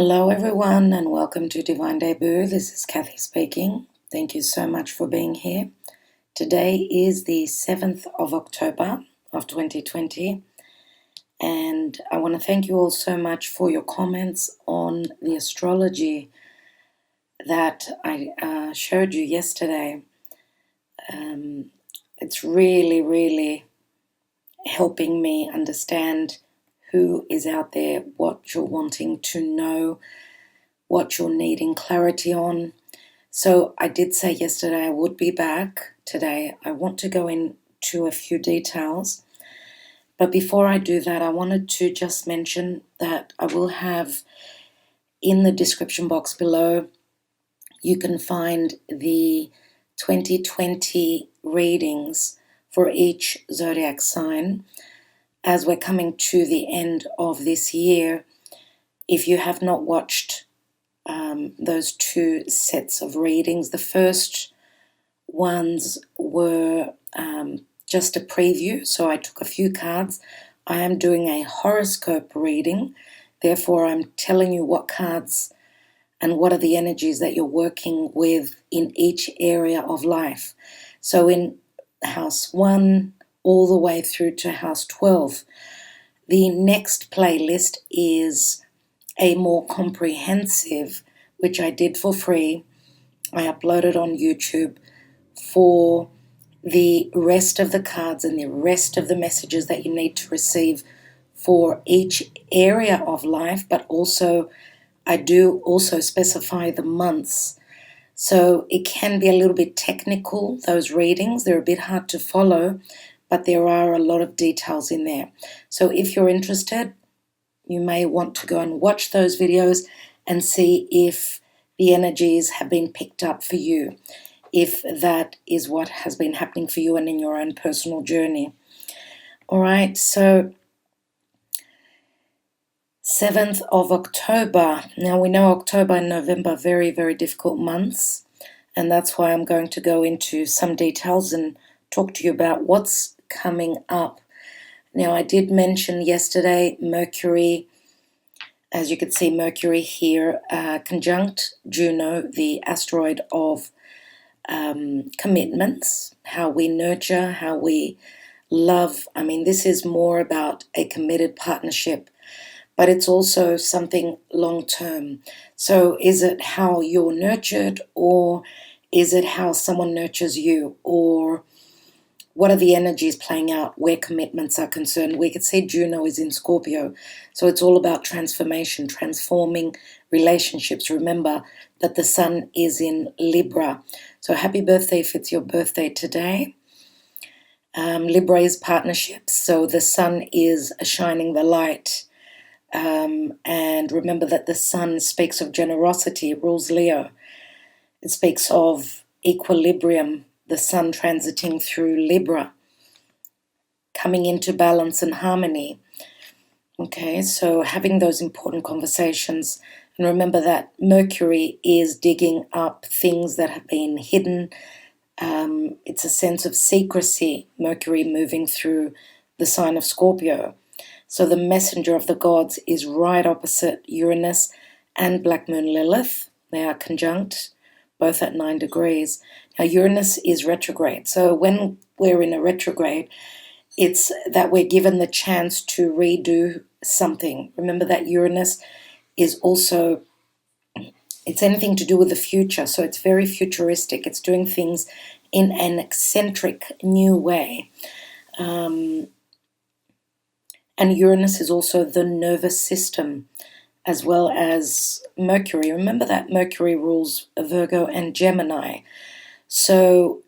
Hello everyone and welcome to Divine Debut. This is Kathy speaking. Thank you so much for being here. Today is the 7th of October of 2020 and I want to thank you all so much for your comments on the astrology that I showed you yesterday. It's really helping me understand who is out there, what you're wanting to know, what you're needing clarity on. So I did say yesterday I would be back today. I want to go into a few details. But before I do that, I wanted to just mention that I will have in the description box below, you can find the 2020 readings for each zodiac sign. As we're coming to the end of this year, if you have not watched those two sets of readings, the first ones were just a preview, so I took a few cards. I am doing a horoscope reading, therefore I'm telling you what cards and what are the energies that you're working with in each area of life. So in house 1 all the way through to house 12. The next playlist is a more comprehensive, which I did for free. I uploaded on YouTube for the rest of the cards and the rest of the messages that you need to receive for each area of life, but also I do also specify the months. So it can be a little bit technical, those readings. They're a bit hard to follow, but there are a lot of details in there. So if you're interested, you may want to go and watch those videos and see if the energies have been picked up for you, if that is what has been happening for you and in your own personal journey. All right, so 7th of October. Now we know October and November are very difficult months, and that's why I'm going to go into some details and talk to you about what's coming up. Now I did mention yesterday Mercury, as you can see Mercury here, conjunct Juno, the asteroid of commitments, how we nurture, how we love. I mean, this is more about a committed partnership, but it's also something long-term. So is it how you're nurtured, or is it how someone nurtures you, or what are the energies playing out where commitments are concerned? We could say Juno is in Scorpio, so it's all about transformation, transforming relationships. Remember that the sun is in Libra. So happy birthday if it's your birthday today. Libra is partnerships, so the sun is shining the light. And remember that the sun speaks of generosity, it rules Leo. It speaks of equilibrium, the sun transiting through Libra, coming into balance and harmony. Okay, so having those important conversations. And remember that Mercury is digging up things that have been hidden. It's a sense of secrecy, Mercury moving through the sign of Scorpio. So the messenger of the gods is right opposite Uranus and Black Moon Lilith. They are conjunct, both at 9 degrees. Now Uranus is retrograde. So when we're in a retrograde, it's that we're given the chance to redo something. Remember that Uranus is also, it's anything to do with the future. So it's very futuristic. It's doing things in an eccentric new way. And Uranus is also the nervous system, as well as Mercury. Remember that Mercury rules Virgo and Gemini. So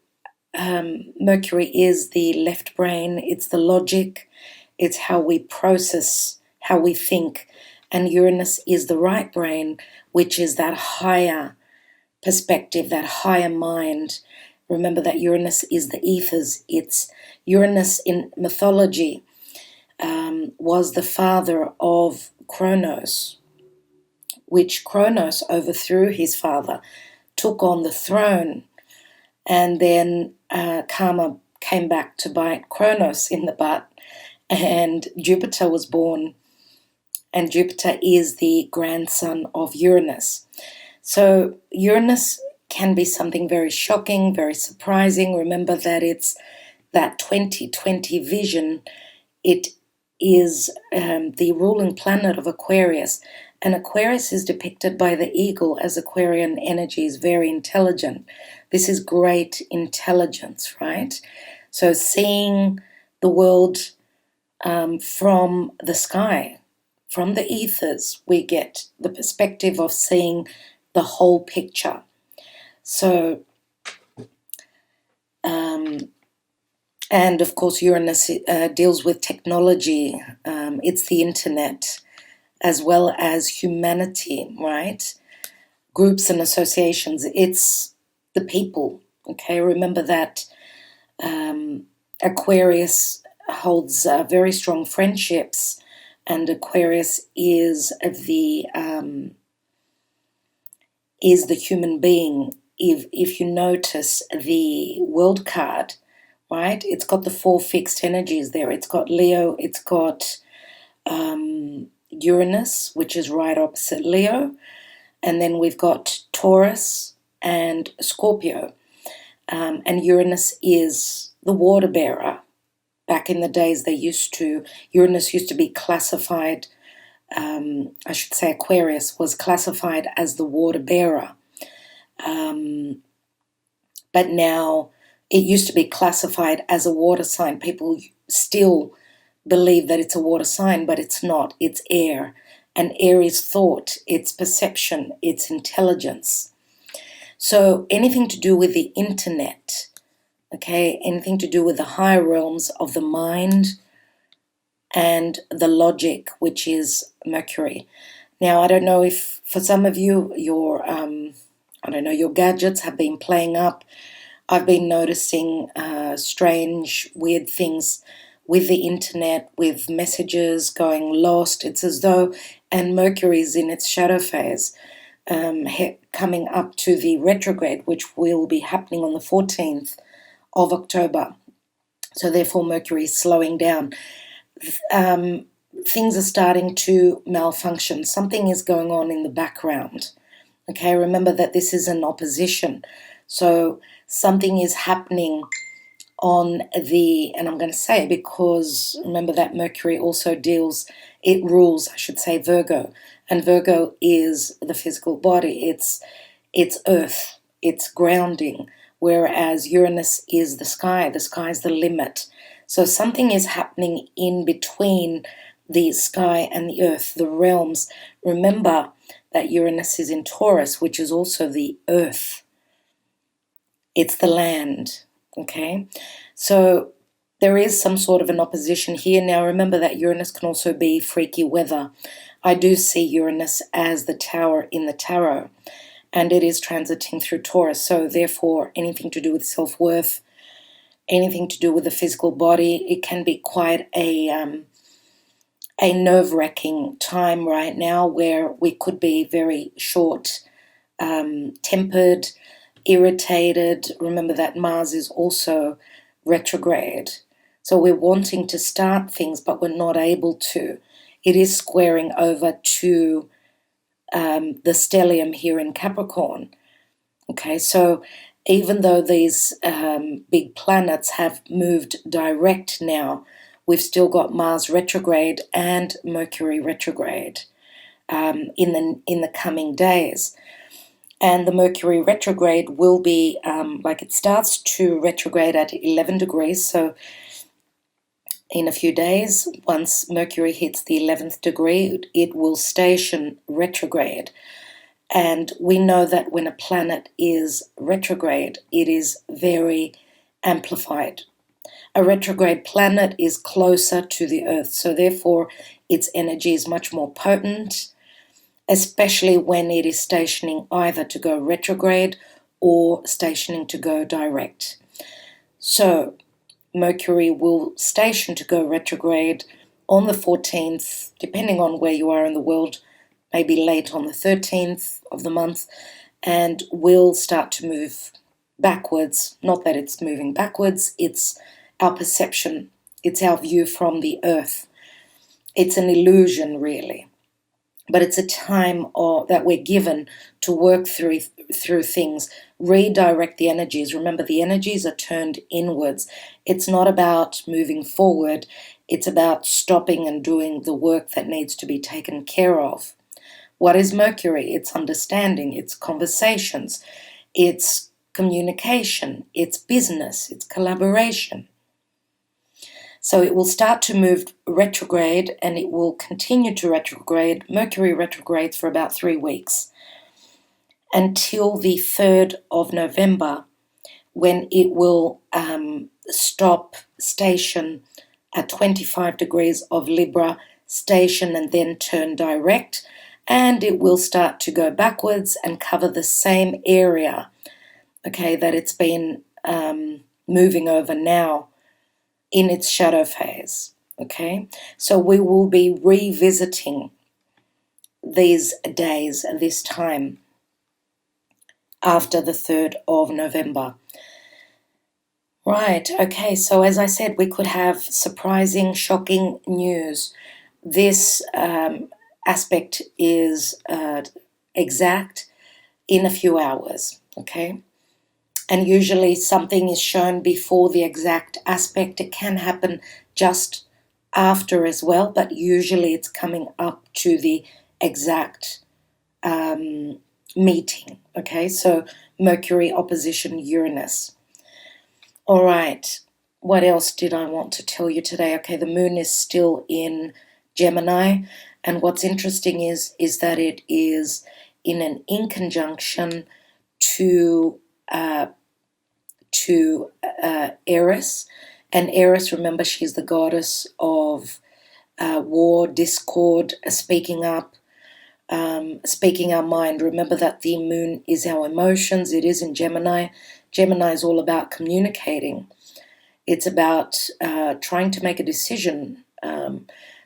Mercury is the left brain, it's the logic, it's how we process, how we think. And Uranus is the right brain, which is that higher perspective, that higher mind. Remember that Uranus is the ethers. It's Uranus in mythology. Was the father of Kronos, which Kronos overthrew his father, took on the throne, and then karma came back to bite Kronos in the butt, and Jupiter was born and Jupiter is the grandson of Uranus. So Uranus can be something very shocking, very surprising. Remember that it's that 2020 vision. It is the ruling planet of Aquarius, and Aquarius is depicted by the eagle as Aquarian energy is very intelligent. This is great intelligence, right? So seeing the world from the sky, from the ethers, we get the perspective of seeing the whole picture. So, and of course, Uranus deals with technology. It's the internet, as well as humanity, right? Groups and associations. It's the people, okay? Remember that Aquarius holds very strong friendships, and Aquarius is the human being. If you notice the world card, right, it's got the 4 fixed energies there. It's got Leo, it's got Uranus, which is right opposite Leo, and then we've got Taurus and Scorpio, and Uranus is the water bearer. Back in the days, Uranus used to be classified, I should say Aquarius was classified as the water bearer. But now it used to be classified as a water sign. People still believe that it's a water sign, but it's not. It's air. And air is thought, it's perception, it's intelligence. So anything to do with the internet, okay, anything to do with the higher realms of the mind and the logic, which is Mercury. Now, I don't know if for some of you, your gadgets have been playing up. I've been noticing strange, weird things with the internet, with messages going lost. It's as though, and Mercury is in its shadow phase, coming up to the retrograde, which will be happening on the 14th of October. So therefore Mercury is slowing down. Things are starting to malfunction. Something is going on in the background. Okay, remember that this is an opposition. So something is happening on and I'm going to say, because remember that Mercury also rules, I should say, Virgo. And Virgo is the physical body. It's earth. It's grounding. Whereas Uranus is the sky. The sky is the limit. So something is happening in between the sky and the earth, the realms. Remember that Uranus is in Taurus, which is also the earth. It's the land, okay? So there is some sort of an opposition here. Now remember that Uranus can also be freaky weather. I do see Uranus as the tower in the tarot, and it is transiting through Taurus. So therefore, anything to do with self-worth, anything to do with the physical body, it can be quite a nerve-wracking time right now, where we could be very short-tempered, irritated. Remember that Mars is also retrograde. So we're wanting to start things, but we're not able to. It is squaring over to the stellium here in Capricorn. Okay, so even though these big planets have moved direct now, we've still got Mars retrograde and Mercury retrograde in the coming days. And the Mercury retrograde will be, it starts to retrograde at 11 degrees. So in a few days, once Mercury hits the 11th degree, it will station retrograde. And we know that when a planet is retrograde, it is very amplified. A retrograde planet is closer to the Earth, so therefore its energy is much more potent, especially when it is stationing either to go retrograde or stationing to go direct. So Mercury will station to go retrograde on the 14th, depending on where you are in the world, maybe late on the 13th of the month, and will start to move backwards. Not that it's moving backwards, it's our perception, it's our view from the Earth. It's an illusion, really. but it's a time that we're given to work through things, redirect the energies. Remember, the energies are turned inwards. It's not about moving forward. It's about stopping and doing the work that needs to be taken care of. What is Mercury? It's understanding, it's conversations, it's communication, it's business, it's collaboration. So it will start to move retrograde, and it will continue to retrograde. Mercury retrogrades for about 3 weeks until the 3rd of November, when it will stop, station at 25 degrees of Libra, station and then turn direct, and it will start to go backwards and cover the same area, okay, that it's been moving over now in its shadow phase, okay? So we will be revisiting these days, this time, after the 3rd of November. Right, okay, so as I said, we could have surprising, shocking news. This aspect is exact in a few hours, okay? And usually something is shown before the exact aspect. It can happen just after as well, but usually it's coming up to the exact meeting, okay? So Mercury opposition Uranus. All right, what else did I want to tell you today? Okay, the moon is still in Gemini, and what's interesting is that it is in an inconjunction to Aries. And Aries, remember, she's the goddess of war, discord, speaking up, speaking our mind. Remember that the moon is our emotions. It is in Gemini. Gemini is all about communicating. It's about trying to make a decision.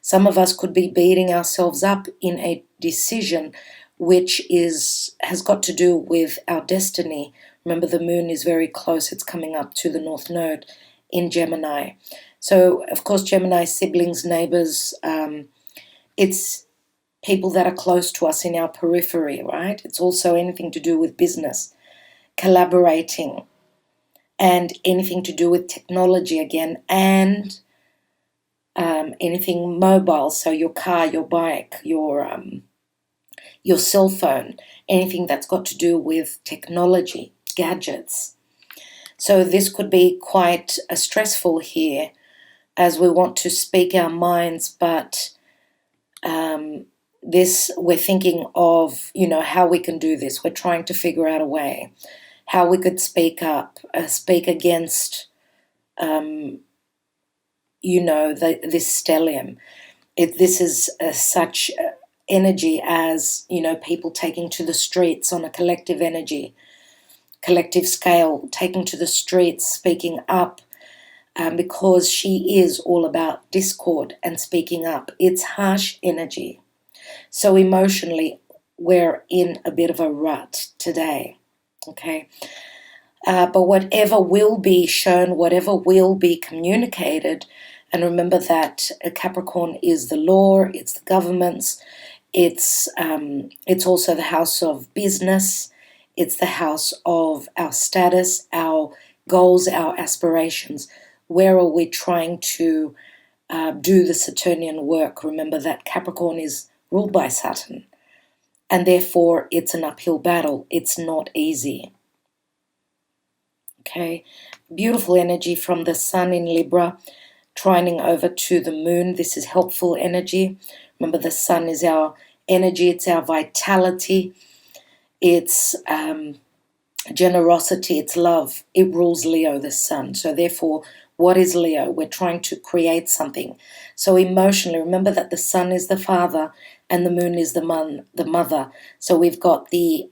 Some of us could be beating ourselves up in a decision which has got to do with our destiny. Remember, the moon is very close. It's coming up to the North Node in Gemini. So, of course, Gemini, siblings, neighbors, it's people that are close to us in our periphery, right? It's also anything to do with business, collaborating, and anything to do with technology again, and anything mobile, so your car, your bike, your cell phone, anything that's got to do with technology, gadgets. So this could be quite stressful here, as we want to speak our minds, but we're thinking of, how we can do this. We're trying to figure out a way how we could speak up, speak against, this stellium. This is such energy as, people taking to the streets on a collective energy, collective scale, taking to the streets, speaking up, because she is all about discord and speaking up. It's harsh energy. So emotionally, we're in a bit of a rut today, okay? But whatever will be shown, whatever will be communicated, and remember that a Capricorn is the law, it's the governments, it's also the house of business, it's the house of our status, our goals, our aspirations. Where are we trying to do the Saturnian work? Remember that Capricorn is ruled by Saturn, and therefore it's an uphill battle. It's not easy. Okay, beautiful energy from the sun in Libra, trining over to the moon. This is helpful energy. Remember, the sun is our energy, it's our vitality, it's generosity, it's love. It rules Leo, the sun. So therefore, what is Leo? We're trying to create something. So emotionally, remember that the sun is the father and the moon is the mother. So we've got the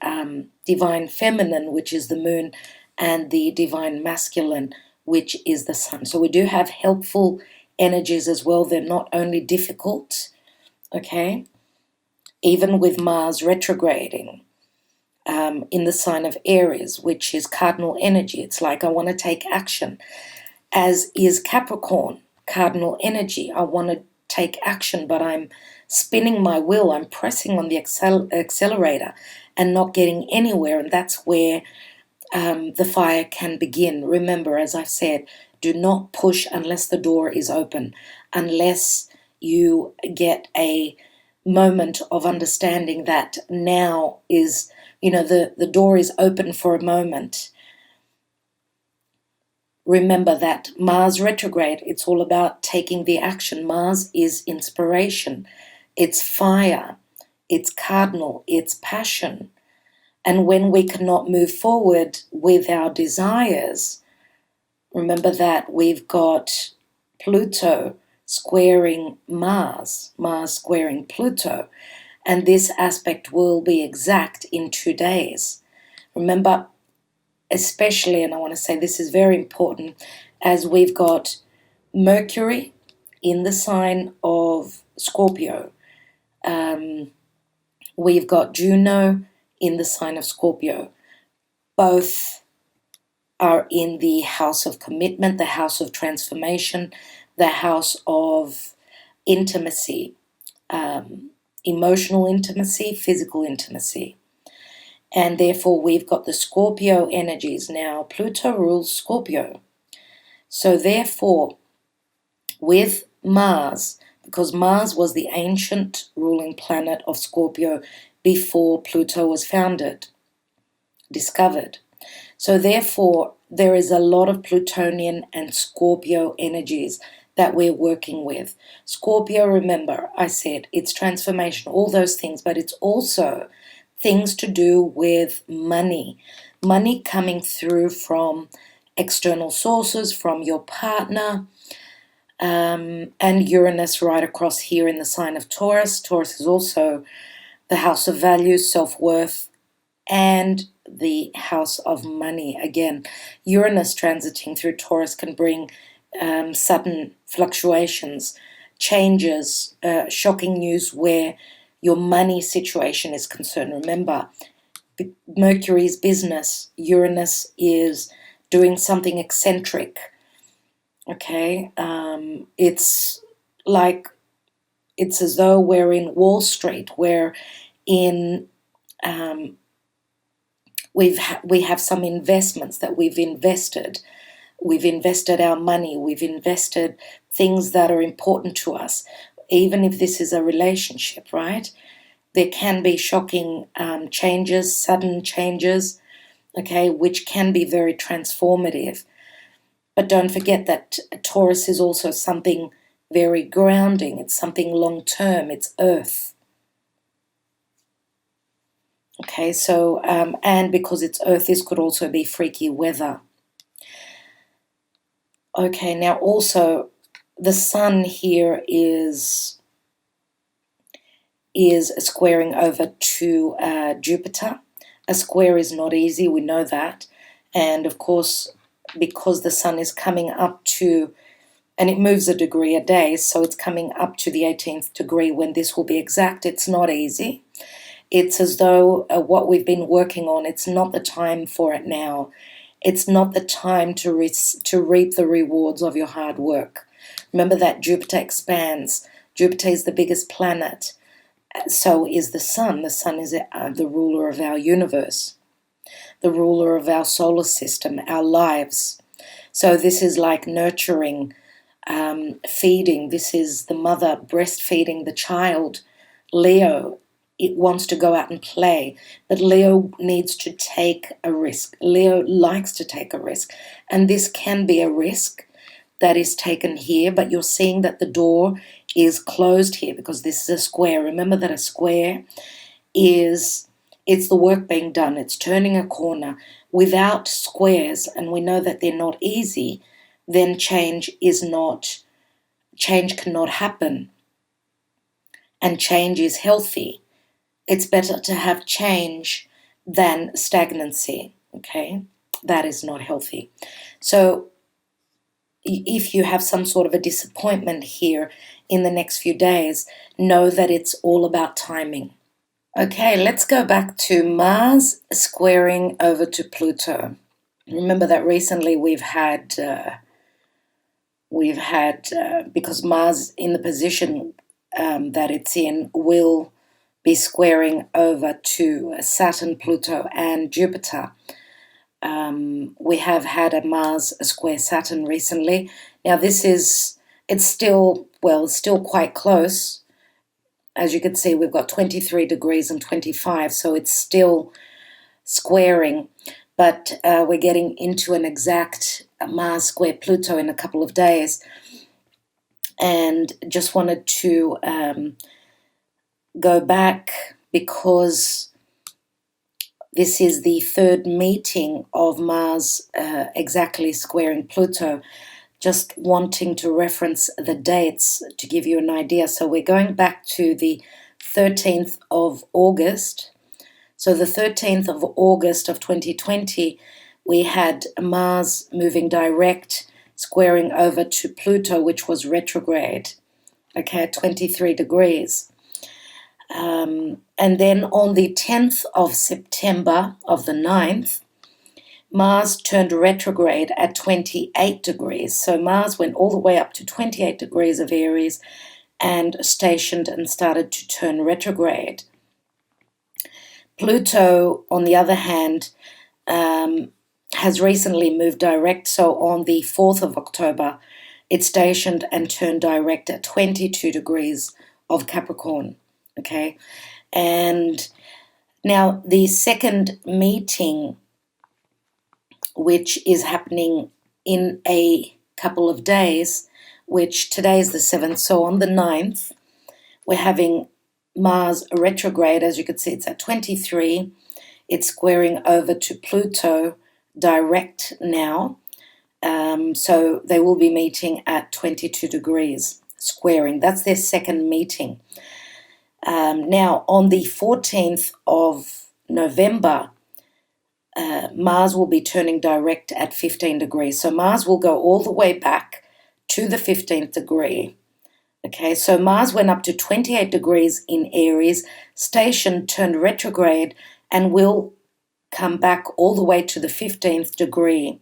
divine feminine, which is the moon, and the divine masculine, which is the sun. So we do have helpful energies as well. They're not only difficult, okay, even with Mars retrograding in the sign of Aries, which is cardinal energy. It's like I want to take action, as is Capricorn, cardinal energy. I want to take action, but I'm spinning my wheel. I'm pressing on the accelerator and not getting anywhere. And that's where the fire can begin. Remember, as I've said, do not push unless the door is open, unless you get a moment of understanding that now is, the door is open for a moment. Remember that Mars retrograde, it's all about taking the action. Mars is inspiration, it's fire, it's cardinal, it's passion. And when we cannot move forward with our desires, remember that we've got Pluto squaring Mars, Mars squaring Pluto, and this aspect will be exact in 2 days. Remember, especially, and I want to say this is very important, as we've got Mercury in the sign of Scorpio, we've got Juno in the sign of Scorpio. Both are in the house of commitment, the house of transformation, the house of intimacy, emotional intimacy, physical intimacy. And therefore we've got the Scorpio energies. Now Pluto rules Scorpio. So therefore with Mars, because Mars was the ancient ruling planet of Scorpio before Pluto was discovered. So therefore there is a lot of Plutonian and Scorpio energies that we're working with. Scorpio, remember, I said it's transformation, all those things, but it's also things to do with money coming through from external sources, from your partner, and Uranus right across here in the sign of Taurus. Taurus is also the house of values, self-worth, and the house of money. Again, Uranus transiting through Taurus can bring sudden fluctuations, changes, shocking news where your money situation is concerned. Remember, Mercury is business, Uranus is doing something eccentric. Okay, it's as though we're in Wall Street, where in we have some investments that we've invested our money, we've invested things that are important to us. Even if this is a relationship, right? There can be shocking changes, sudden changes, okay, which can be very transformative. But don't forget that Taurus is also something very grounding. It's something long-term. It's earth. Okay, so, and because it's earth, this could also be freaky weather. Okay, now also the sun here is squaring over to Jupiter. A square is not easy, we know that. And of course, because the sun is coming up to, and it moves a degree a day, so it's coming up to the 18th degree when this will be exact. It's not easy. It's as though what we've been working on, it's not the time for it now. It's not the time to reap the rewards of your hard work. Remember that Jupiter expands. Jupiter is the biggest planet. So is the sun. The sun is the ruler of our universe, the ruler of our solar system, our lives. So this is like nurturing, feeding. This is the mother breastfeeding the child. Leo, it wants to go out and play, but Leo needs to take a risk. Leo likes to take a risk, and this can be a risk that is taken here, but you're seeing that the door is closed here because this is a square. Remember that a square it's the work being done. It's turning a corner. Without squares, and we know that they're not easy, then change cannot happen. And change is healthy. It's better to have change than stagnancy, okay? That is not healthy. So if you have some sort of a disappointment here in the next few days, know that it's all about timing. Okay, let's go back to Mars squaring over to Pluto. Remember that recently we've had because Mars in the position that it's in will be squaring over to Saturn, Pluto, and Jupiter. We have had a Mars square Saturn recently. Now it's still quite close. As you can see, we've got 23 degrees and 25, so it's still squaring. But we're getting into an exact Mars square Pluto in a couple of days. And just wanted to go back because this is the third meeting of Mars exactly squaring Pluto. Just wanting to reference the dates to give you an idea. So we're going back to the 13th of August. So the 13th of August of 2020, we had Mars moving direct, squaring over to Pluto, which was retrograde, okay, at 23 degrees. And then on the 10th of September of the 9th, Mars turned retrograde at 28 degrees. So Mars went all the way up to 28 degrees of Aries and stationed and started to turn retrograde. Pluto, on the other hand, has recently moved direct. So on the 4th of October, it stationed and turned direct at 22 degrees of Capricorn. Okay, and now the second meeting, which is happening in a couple of days, which today is the 7th, so on the 9th, we're having Mars retrograde. As you can see, it's at 23. It's squaring over to Pluto direct now. So they will be meeting at 22 degrees, squaring. That's their second meeting. Now, on the 14th of November, Mars will be turning direct at 15 degrees. So Mars will go all the way back to the 15th degree. Okay, so Mars went up to 28 degrees in Aries, stationed, turned retrograde, and will come back all the way to the 15th degree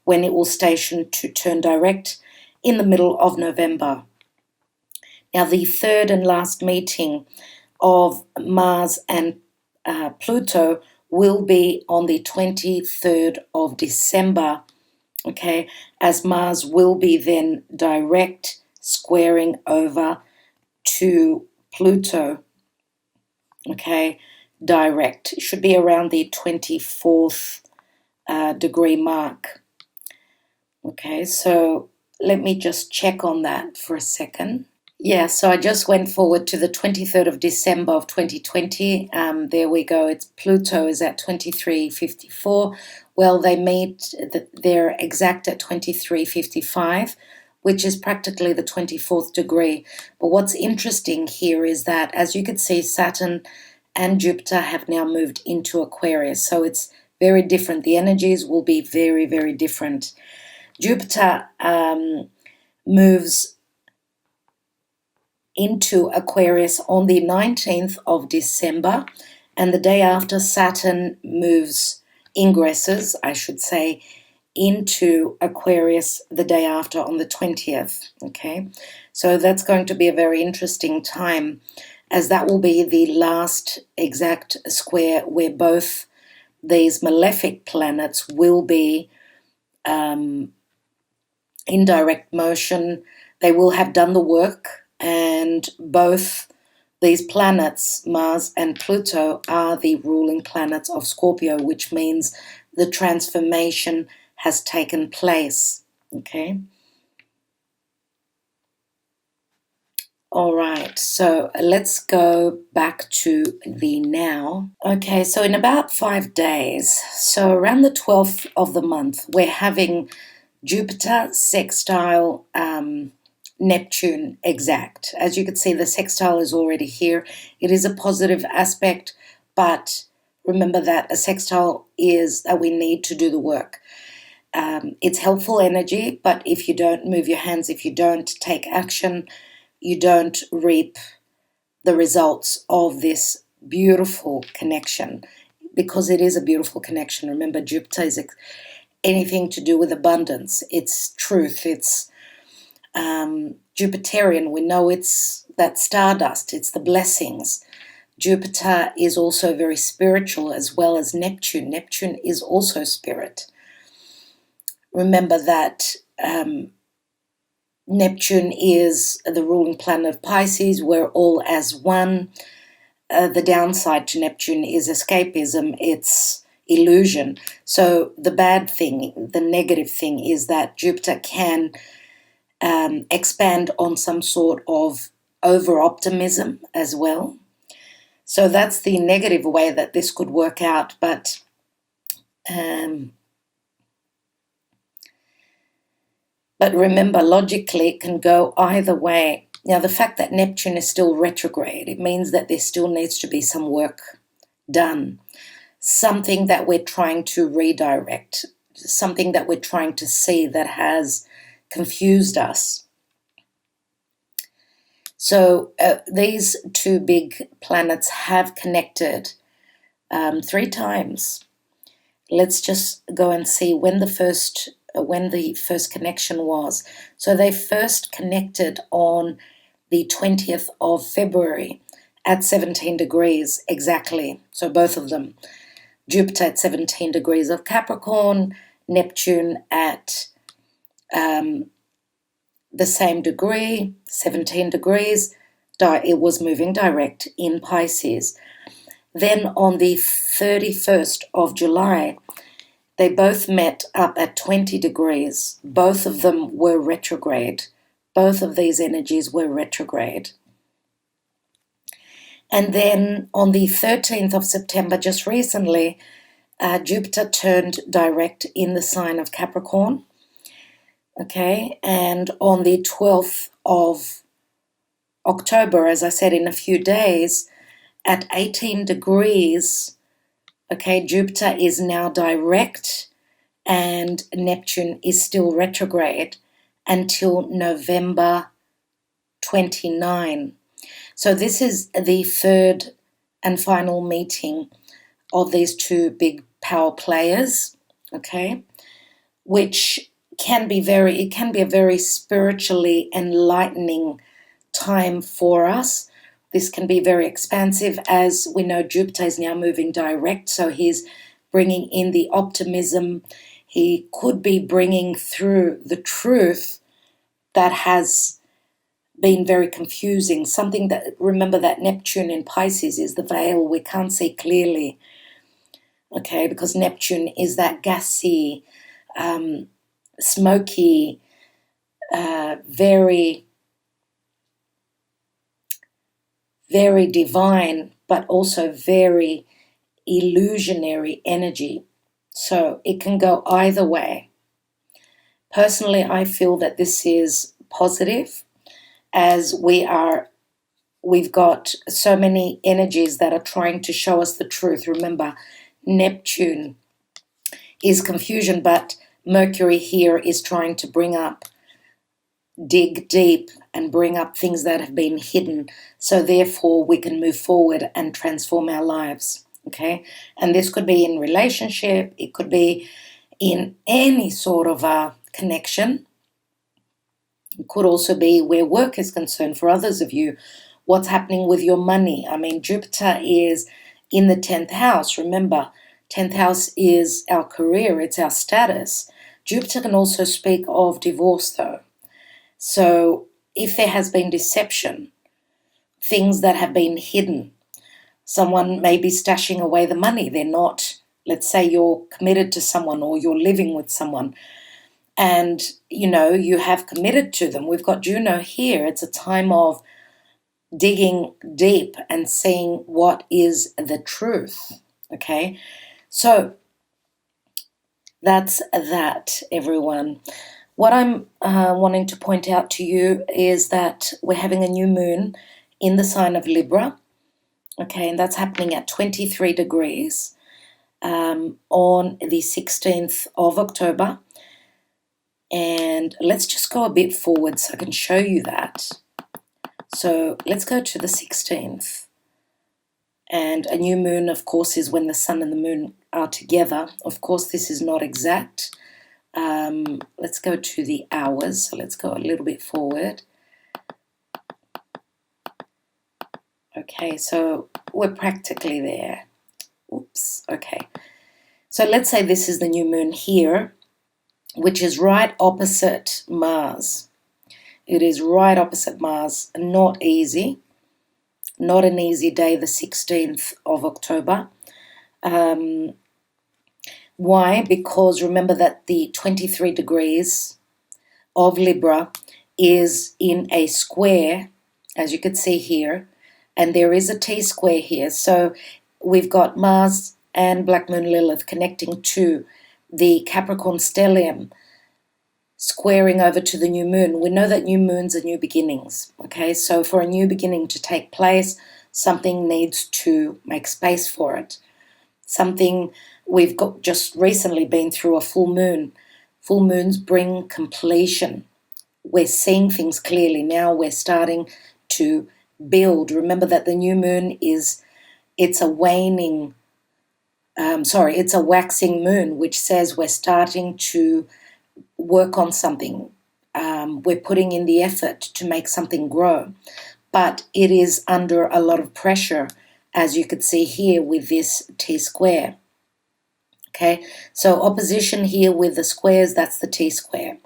when it will station to turn direct in the middle of November. Now, the third and last meeting of Mars and Pluto will be on the 23rd of December, okay, as Mars will be then direct, squaring over to Pluto, okay, direct. It should be around the 24th degree mark. Okay, so let me just check on that for a second. Yeah, so I just went forward to the 23rd of December of 2020. There we go. It's Pluto is at 2354. Well, they meet, they're exact at 2355, which is practically the 24th degree. But what's interesting here is that, as you can see, Saturn and Jupiter have now moved into Aquarius. So it's very different. The energies will be very, very different. Jupiter moves into Aquarius on the 19th of December, and the day after, Saturn ingresses, I should say, into Aquarius the day after on the 20th, okay? So that's going to be a very interesting time, as that will be the last exact square where both these malefic planets will be in direct motion. They will have done the work, and both these planets, Mars and Pluto, are the ruling planets of Scorpio, which means the transformation has taken place, okay? All right, so let's go back to the now. Okay, so in about 5 days, so around the 12th of the month, we're having Jupiter sextile Neptune exact. As you can see, the sextile is already here. It is a positive aspect, but remember that a sextile is that we need to do the work. It's helpful energy, but if you don't move your hands, if you don't take action, you don't reap the results of this beautiful connection, because it is a beautiful connection. Remember, Jupiter is anything to do with abundance. It's truth. It's Jupiterian. We know it's that stardust, it's the blessings. Jupiter is also very spiritual, as well as Neptune. Neptune is also spirit. Remember that Neptune is the ruling planet of Pisces. We're all as one. The downside to Neptune is escapism. It's illusion. So the bad thing, the negative thing, is that Jupiter can expand on some sort of over-optimism as well. So that's the negative way that this could work out. But remember, logically, it can go either way. Now, the fact that Neptune is still retrograde, it means that there still needs to be some work done. Something that we're trying to redirect, something that we're trying to see that has confused us. So these two big planets have connected 3 times. Let's just go and see when the first connection was. So they first connected on the 20th of February at 17 degrees exactly. So both of them. Jupiter at 17 degrees of Capricorn, Neptune at the same degree, 17 degrees. It was moving direct in Pisces. Then on the 31st of July, they both met up at 20 degrees. Both of them were retrograde. Both of these energies were retrograde. And then on the 13th of September, just recently, Jupiter turned direct in the sign of Capricorn. Okay, and on the 12th of October, as I said, in a few days, at 18 degrees, okay, Jupiter is now direct and Neptune is still retrograde until November 29. So this is the third and final meeting of these two big power players, okay, which can be a very spiritually enlightening time for us. This can be very expansive. As we know, Jupiter is now moving direct, so he's bringing in the optimism. He could be bringing through the truth that has been very confusing. Something that, remember that Neptune in Pisces is the veil. We can't see clearly, okay, because Neptune is that gassy, smoky, very, very divine, but also very illusionary energy. So it can go either way. Personally, I feel that this is positive, as we've got so many energies that are trying to show us the truth. Remember, Neptune is confusion, but Mercury here is trying to dig deep and bring up things that have been hidden, so therefore we can move forward and transform our lives, okay? And this could be in relationship, it could be in any sort of a connection. It could also be where work is concerned for others of you. What's happening with your money? I mean, Jupiter is in the 10th house. Remember, 10th house is our career, it's our status. Jupiter can also speak of divorce though. So if there has been deception, things that have been hidden, someone may be stashing away the money. They're not, let's say you're committed to someone or you're living with someone and, you know, you have committed to them. We've got Juno here. It's a time of digging deep and seeing what is the truth, okay? So that's that, everyone. What I'm wanting to point out to you is that we're having a new moon in the sign of Libra, okay, and that's happening at 23 degrees on the 16th of October. And let's just go a bit forward so I can show you that. So let's go to the 16th. And a new moon, of course, is when the sun and the moon are together. Of course, this is not exact. Let's go to the hours. So let's go a little bit forward. Okay, so we're practically there. Oops, okay. So let's say this is the new moon here, which is right opposite Mars. It is right opposite Mars. Not easy. Not an easy day, the 16th of October. Why? Because remember that the 23 degrees of Libra is in a square, as you can see here, and there is a T-square here. So we've got Mars and Black Moon Lilith connecting to the Capricorn stellium, squaring over to the new moon. We know that new moons are new beginnings, okay? So for a new beginning to take place, something needs to make space for it. Something we've got just recently been through a full moon. Full moons bring completion. We're seeing things clearly now. We're starting to build. Remember that the new moon it's a waxing moon, which says we're starting to work on something. We're putting in the effort to make something grow. But it is under a lot of pressure, as you could see here with this T-square. Okay, so opposition here with the squares, that's the T-square.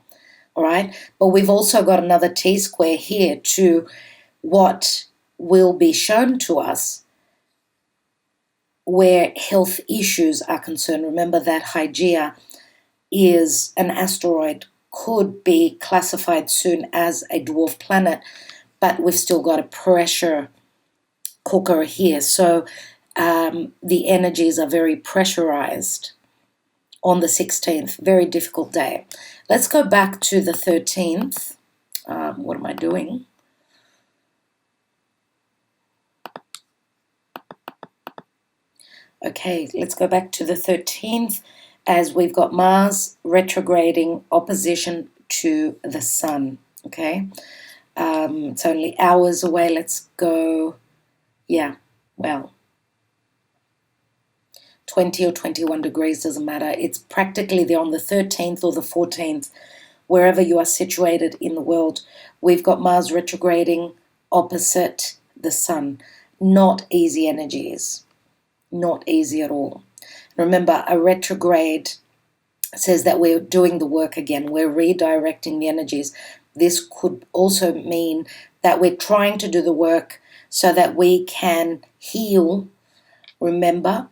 All right, but we've also got another T-square here to what will be shown to us where health issues are concerned. Remember that Hygeia is an asteroid, could be classified soon as a dwarf planet, but we've still got a pressure cooker here. So the energies are very pressurized on the 16th. Very difficult day. Let's go back to the 13th. What am I doing? Okay, let's go back to the 13th as we've got Mars retrograding opposition to the Sun. Okay, it's only hours away. Let's go, 20 or 21 degrees, doesn't matter. It's practically there on the 13th or the 14th, wherever you are situated in the world. We've got Mars retrograding opposite the Sun. Not easy energies. Not easy at all. Remember, a retrograde says that we're doing the work again. We're redirecting the energies. This could also mean that we're trying to do the work so that we can heal. Remember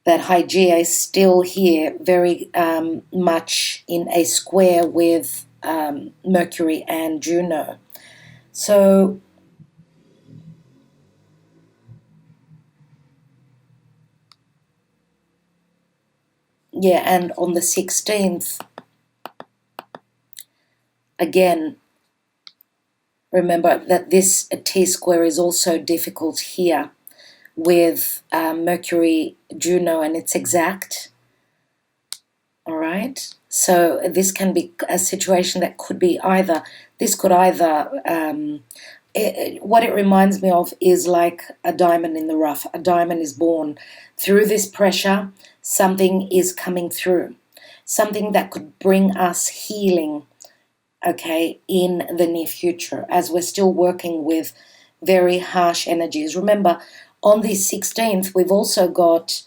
that Hygeia is still here, very much in a square with Mercury and Juno. So yeah, and on the 16th, again, remember that this T-square is also difficult here with Mercury, Juno, and it's exact. All right. So this can be a situation that could be either, what it reminds me of is like a diamond in the rough. A diamond is born. Through this pressure, something is coming through. Something that could bring us healing, okay, in the near future, as we're still working with very harsh energies. Remember, on the 16th, we've also got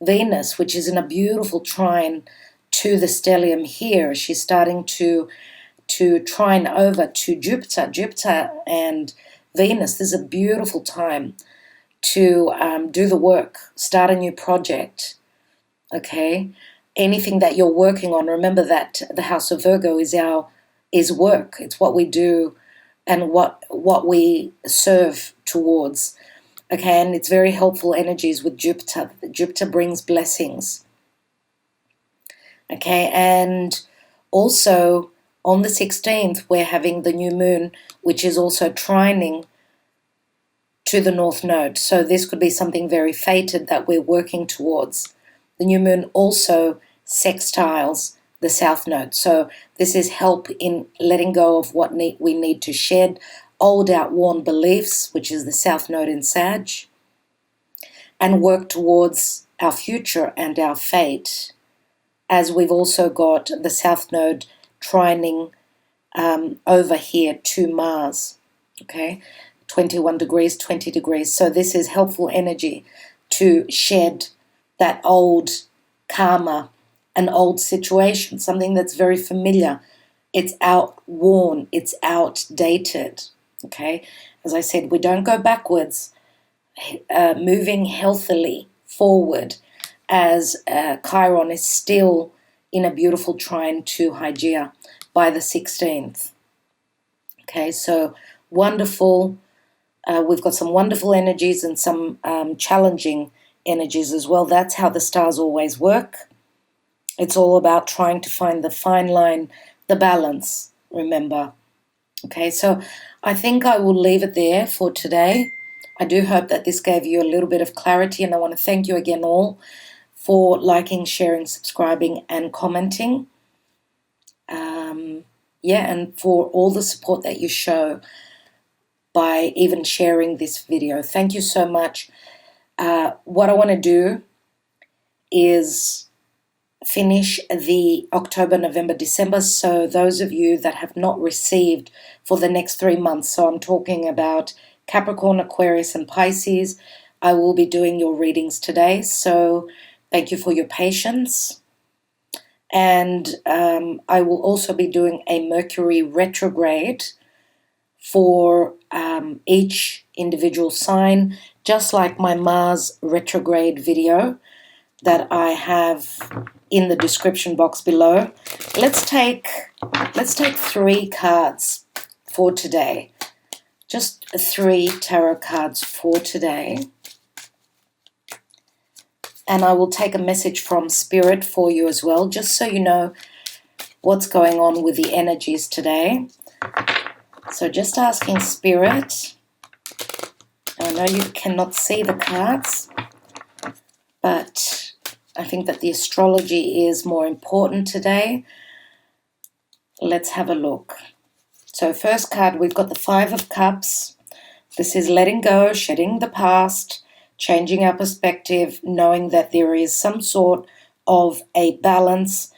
Venus, which is in a beautiful trine to the stellium here. She's starting to trine over to Jupiter. Jupiter and Venus, this is a beautiful time to do the work, start a new project, okay? Anything that you're working on, remember that the house of Virgo is work. It's what we do and what we serve towards. Okay, and it's very helpful energies with Jupiter. Jupiter brings blessings. Okay, and also on the 16th, we're having the new moon, which is also trining to the North Node. So this could be something very fated that we're working towards. The new moon also sextiles the South Node. So this is help in letting go of what we need to shed, old outworn beliefs, which is the South Node in Sag, and work towards our future and our fate, as we've also got the South Node trining over here to Mars, okay? 21 degrees, 20 degrees. So this is helpful energy to shed that old karma, an old situation, something that's very familiar. It's outworn, it's outdated, okay? As I said, we don't go backwards, moving healthily forward as Chiron is still in a beautiful trine to Hygeia by the 16th. Okay, so wonderful. We've got some wonderful energies and some challenging energies as well. That's how the stars always work. It's all about trying to find the fine line, the balance, remember. Okay, so I think I will leave it there for today. I do hope that this gave you a little bit of clarity, and I want to thank you again all for liking, sharing, subscribing, and commenting. And for all the support that you show by even sharing this video. Thank you so much. What I want to do is finish the October, November, December. So those of you that have not received for the next 3 months, so I'm talking about Capricorn, Aquarius, and Pisces, I will be doing your readings today. So thank you for your patience. And I will also be doing a Mercury retrograde for each individual sign, just like my Mars retrograde video that I have in the description box below. Let's take 3 cards for today. Just 3 tarot cards for today. And I will take a message from Spirit for you as well, just so you know what's going on with the energies today. So just asking Spirit. I know you cannot see the cards, but I think that the astrology is more important today. Let's have a look. So first card, we've got the 5 of Cups. This is letting go, shedding the past, changing our perspective, knowing that there is some sort of a balance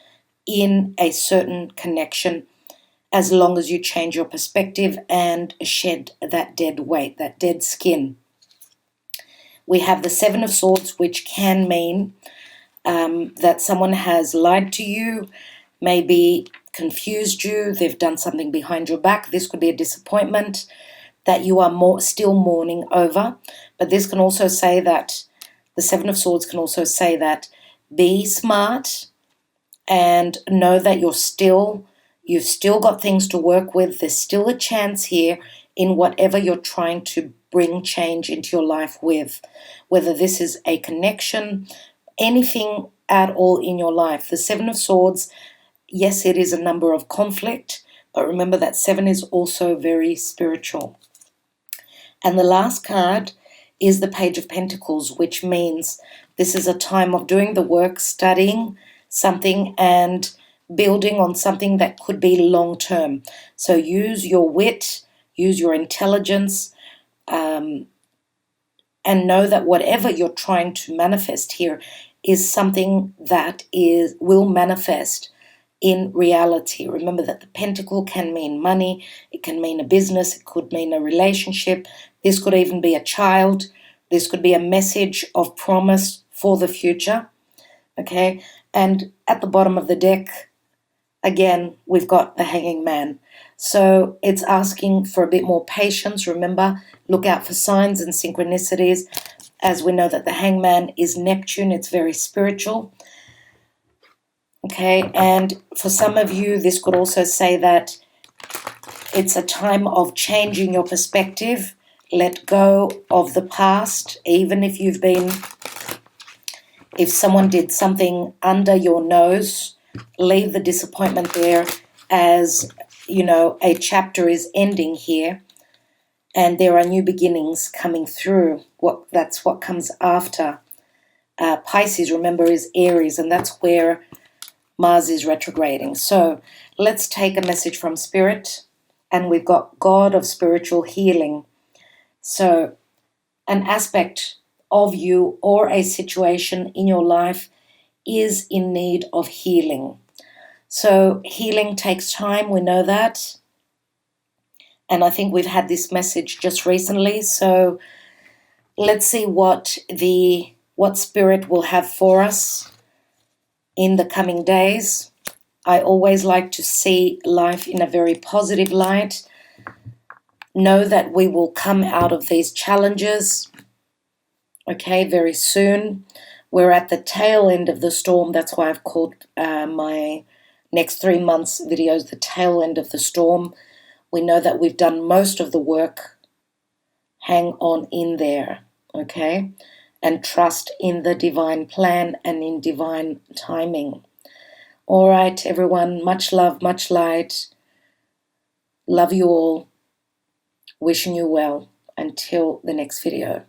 in a certain connection as long as you change your perspective and shed that dead weight, that dead skin. We have the 7 of Swords, which can mean that someone has lied to you, maybe confused you, they've done something behind your back. This could be a disappointment that you are still mourning over. But this can also say that, the 7 of Swords can also say that be smart and know that you've still got things to work with. There's still a chance here in whatever you're trying to bring change into your life with, whether this is a connection, anything at all in your life. The 7 of Swords, yes, it is a number of conflict, but remember that 7 is also very spiritual. And the last card is the Page of Pentacles, which means this is a time of doing the work, studying something and building on something that could be long-term. So use your wit, use your intelligence, and know that whatever you're trying to manifest here is something that will manifest in reality. Remember that the pentacle can mean money, it can mean a business, it could mean a relationship, this could even be a child, this could be a message of promise for the future, okay? And at the bottom of the deck, again, we've got the Hanging Man. So it's asking for a bit more patience. Remember, look out for signs and synchronicities, as we know that the Hangman is Neptune, it's very spiritual. Okay, and for some of you, this could also say that it's a time of changing your perspective. Let go of the past, even if if someone did something under your nose, leave the disappointment there, as, you know, a chapter is ending here and there are new beginnings coming through. That's what comes after. Pisces, remember, is Aries, and that's where Mars is retrograding. So let's take a message from Spirit, and we've got God of spiritual healing. So an aspect of you or a situation in your life is in need of healing. So healing takes time, we know that. And I think we've had this message just recently. So let's see what Spirit will have for us in the coming days. I always like to see life in a very positive light. Know that we will come out of these challenges, okay, very soon. We're at the tail end of the storm. That's why I've called my next 3 months videos the tail end of the storm. We know that we've done most of the work. Hang on in there, okay? And trust in the divine plan and in divine timing. All right, everyone, much love, much light. Love you all. Wishing you well. Until the next video.